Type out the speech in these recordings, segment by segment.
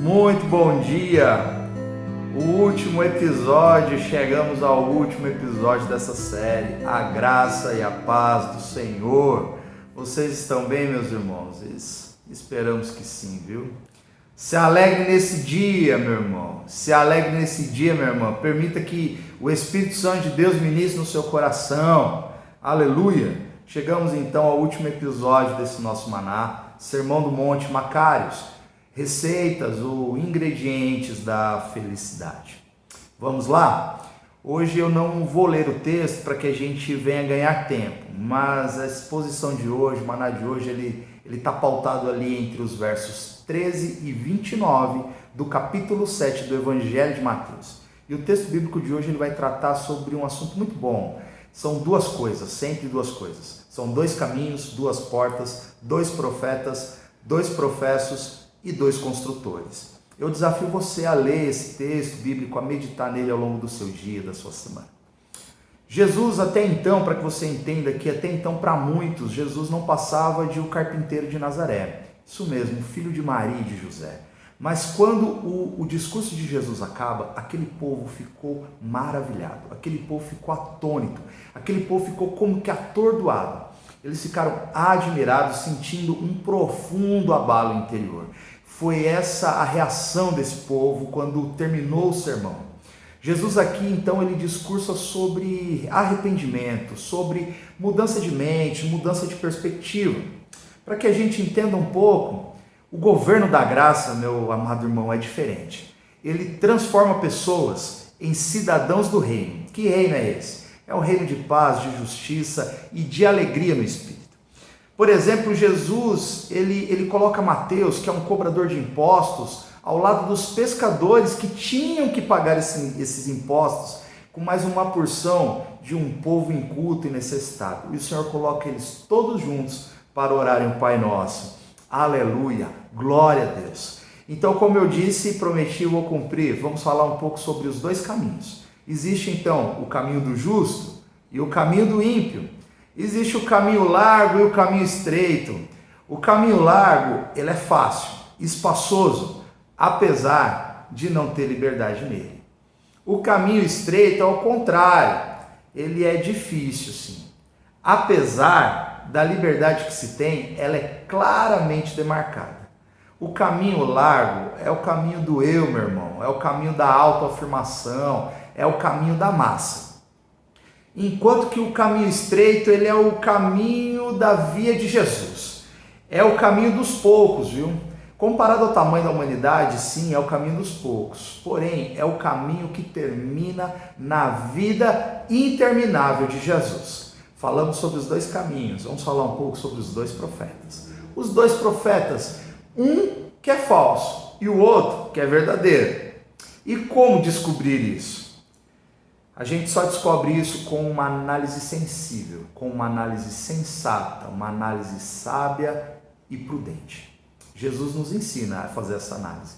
Muito bom dia! O último episódio, chegamos ao último episódio dessa série, a graça e a paz do Senhor. Vocês estão bem, meus irmãos? Esperamos que sim, viu? Se alegre nesse dia, meu irmão. Se alegre nesse dia, minha irmã. Permita que o Espírito Santo de Deus ministre no seu coração. Aleluia! Chegamos então ao último episódio desse nosso maná, Sermão do Monte Macários. Receitas ou ingredientes da felicidade. Vamos lá? Hoje eu não vou ler o texto para que a gente venha ganhar tempo, mas a exposição de hoje, o maná de hoje, ele está pautado ali entre os versos 13 e 29 do capítulo 7 do Evangelho de Mateus. E o texto bíblico de hoje ele vai tratar sobre um assunto muito bom. São duas coisas, sempre duas coisas. São dois caminhos, duas portas, dois profetas, dois professos e dois construtores. Eu desafio você a ler esse texto bíblico, a meditar nele ao longo do seu dia, da sua semana. Jesus, até então, para que você entenda que até então para muitos, Jesus não passava de um carpinteiro de Nazaré. Isso mesmo, filho de Maria e de José. Mas quando o discurso de Jesus acaba, aquele povo ficou maravilhado, aquele povo ficou atônito, aquele povo ficou como que atordoado. Eles ficaram admirados, sentindo um profundo abalo interior. Foi essa a reação desse povo quando terminou o sermão. Jesus aqui então ele discursa sobre arrependimento, sobre mudança de mente, mudança de perspectiva. Para que a gente entenda um pouco, o governo da graça, meu amado irmão, é diferente. Ele transforma pessoas em cidadãos do reino. Que reino é esse? É um reino de paz, de justiça e de alegria no Espírito. Por exemplo, Jesus, ele coloca Mateus, que é um cobrador de impostos, ao lado dos pescadores que tinham que pagar esses impostos, com mais uma porção de um povo inculto e necessitado. E o Senhor coloca eles todos juntos para orarem o Pai Nosso. Aleluia! Glória a Deus! Então, como eu disse e prometi, eu vou cumprir. Vamos falar um pouco sobre os dois caminhos. Existe então o caminho do justo e o caminho do ímpio. Existe o caminho largo e o caminho estreito. O caminho largo, ele é fácil, espaçoso, apesar de não ter liberdade nele. O caminho estreito, ao contrário, ele é difícil, sim. Apesar da liberdade que se tem, ela é claramente demarcada. O caminho largo é o caminho do eu, meu irmão, é o caminho da autoafirmação, é o caminho da massa. Enquanto que o caminho estreito, ele é o caminho da via de Jesus. É o caminho dos poucos, viu? Comparado ao tamanho da humanidade, sim, é o caminho dos poucos. Porém, é o caminho que termina na vida interminável de Jesus. Falamos sobre os dois caminhos. Vamos falar um pouco sobre os dois profetas. Os dois profetas, um que é falso e o outro que é verdadeiro. E como descobrir isso? A gente só descobre isso com uma análise sensível, com uma análise sensata, uma análise sábia e prudente. Jesus nos ensina a fazer essa análise.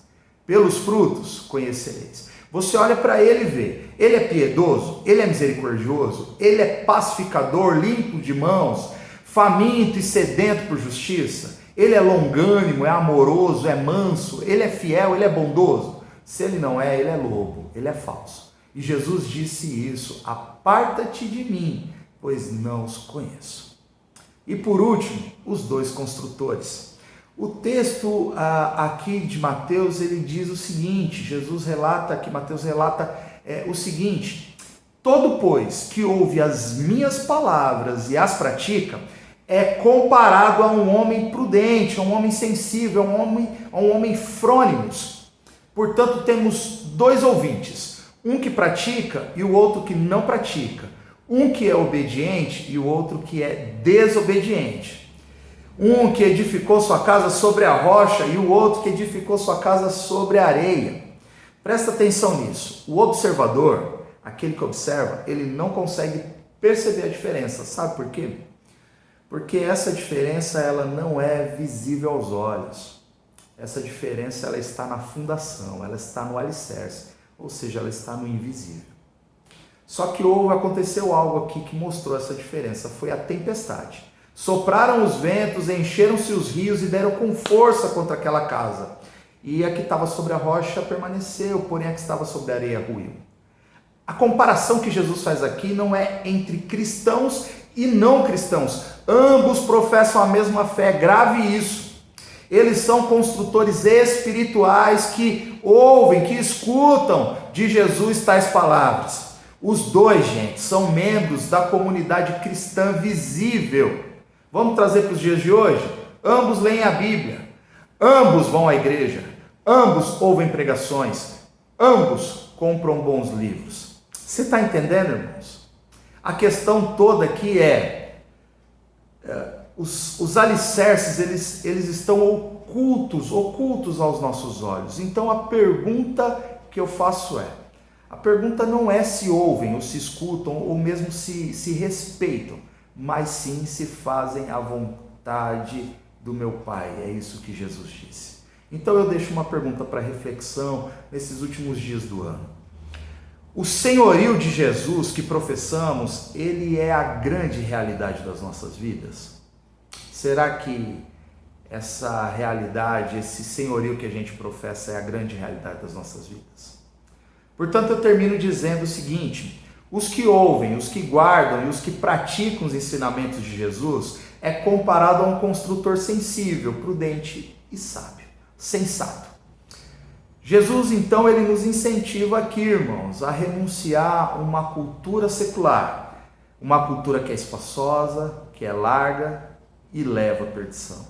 Pelos frutos conhecereis. Você olha para ele e vê, ele é piedoso, ele é misericordioso, ele é pacificador, limpo de mãos, faminto e sedento por justiça, ele é longânimo, é amoroso, é manso, ele é fiel, ele é bondoso. Se ele não é, ele é lobo, ele é falso. E Jesus disse isso: aparta-te de mim, pois não os conheço. E por último, os dois construtores. O texto aqui de Mateus, ele diz o seguinte, Mateus relata o seguinte: todo, pois, que ouve as minhas palavras e as pratica, é comparado a um homem prudente, a um homem sensível, a um homem frônimos. Portanto, temos dois ouvintes, um que pratica e o outro que não pratica, um que é obediente e o outro que é desobediente, um que edificou sua casa sobre a rocha e o outro que edificou sua casa sobre a areia. Presta atenção nisso. O observador, aquele que observa, ele não consegue perceber a diferença. Sabe por quê? Porque essa diferença ela não é visível aos olhos. Essa diferença ela está na fundação, ela está no alicerce, ou seja, ela está no invisível. Só que aconteceu algo aqui que mostrou essa diferença, foi a tempestade. Sopraram os ventos, encheram-se os rios e deram com força contra aquela casa. e a que estava sobre a rocha permaneceu, porém a que estava sobre a areia ruiu. A comparação que Jesus faz aqui não é entre cristãos e não cristãos. Ambos professam a mesma fé, grave isso. Eles são construtores espirituais que ouvem, que escutam de Jesus tais palavras. Os dois, gente, são membros da comunidade cristã visível. Vamos trazer para os dias de hoje? Ambos leem a Bíblia, ambos vão à igreja, ambos ouvem pregações, ambos compram bons livros. Você está entendendo, irmãos? A questão toda aqui os alicerces, eles estão ocultos aos nossos olhos. Então a pergunta que eu faço a pergunta não é se ouvem ou se escutam ou mesmo se respeitam, mas sim se fazem a vontade do meu Pai. É isso que Jesus disse. Então eu deixo uma pergunta para reflexão nesses últimos dias do ano. O senhorio de Jesus que professamos, ele é a grande realidade das nossas vidas? Será que essa realidade, esse senhorio que a gente professa é a grande realidade das nossas vidas? Portanto, eu termino dizendo o seguinte: os que ouvem, os que guardam e os que praticam os ensinamentos de Jesus é comparado a um construtor sensível, prudente e sábio, sensato. Jesus, então, ele nos incentiva aqui, irmãos, a renunciar a uma cultura secular, uma cultura que é espaçosa, que é larga e leva à perdição.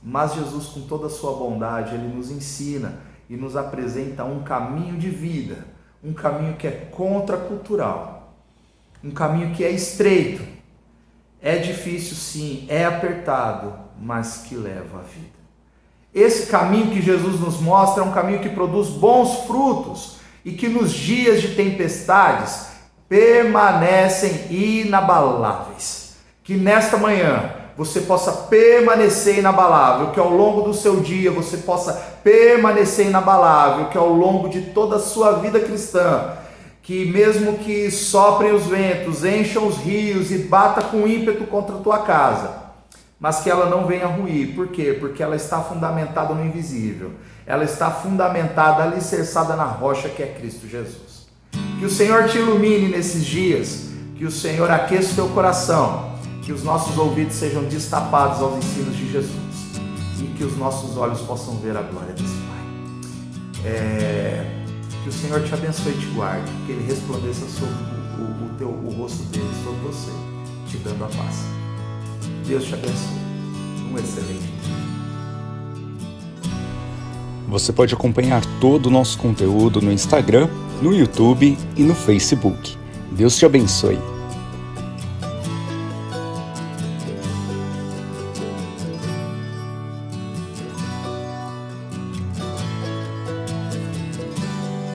Mas Jesus, com toda a sua bondade, ele nos ensina e nos apresenta um caminho de vida, um caminho que é contracultural, um caminho que é estreito, é difícil sim, é apertado, mas que leva à vida. Esse caminho que Jesus nos mostra é um caminho que produz bons frutos e que nos dias de tempestades permanecem inabaláveis. Que nesta manhã você possa permanecer inabalável, que ao longo do seu dia você possa permanecer inabalável, que ao longo de toda a sua vida cristã, que mesmo que soprem os ventos, encham os rios e bata com ímpeto contra a tua casa, mas que ela não venha ruir. Por quê? Porque ela está fundamentada no invisível. Ela está fundamentada, alicerçada na rocha que é Cristo Jesus. Que o Senhor te ilumine nesses dias, que o Senhor aqueça o teu coração, que os nossos ouvidos sejam destapados aos ensinos de Jesus e que os nossos olhos possam ver a glória desse Pai. Que o Senhor te abençoe e te guarde, que Ele resplandeça sobre o rosto dele sobre você, te dando a paz. Deus te abençoe. Um excelente dia. Você pode acompanhar todo o nosso conteúdo no Instagram, no YouTube e no Facebook. Deus te abençoe.